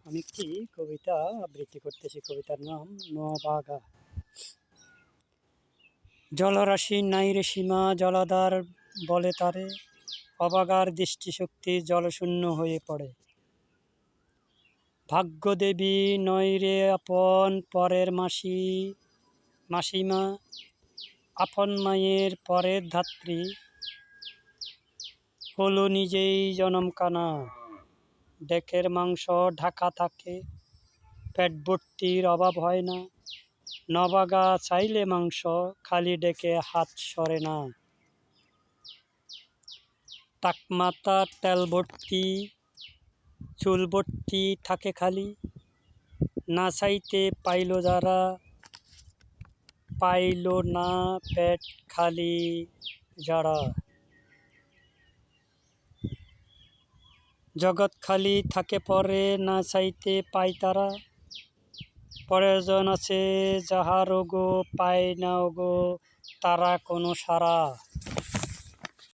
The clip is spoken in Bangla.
আমি একটি কবিতা আবৃত্তি করতেছি। কবিতার নাম নবাগা। জলরাশি নাই রে সীমা, জলাধার বলে তারে, অবাগার দৃষ্টিশক্তি জলশূন্য হয়ে পড়ে। ভাগ্যদেবী নয় রে আপন পরের মাসিমা, আপন মায়ের পরের ধাত্রী, হলো নিজেই জনম কানা। ডেকের মাংস ঢাকা থাকে, পেট ভর্তির অভাব হয় না। নবাগা চাইলে মাংস, খালি ডেকে হাত সরে না। টাকমাতা তেল ভর্তি, চুল ভর্তি থাকে খালি, না চাইতে পাইল যারা, পাইল না পেট খালি যারা। জগৎ খালি থাকে পরে, না চাইতে পায় তারা, প্রয়োজন আছে যাহার গো, পায় না গো তারা কোনো সাড়া।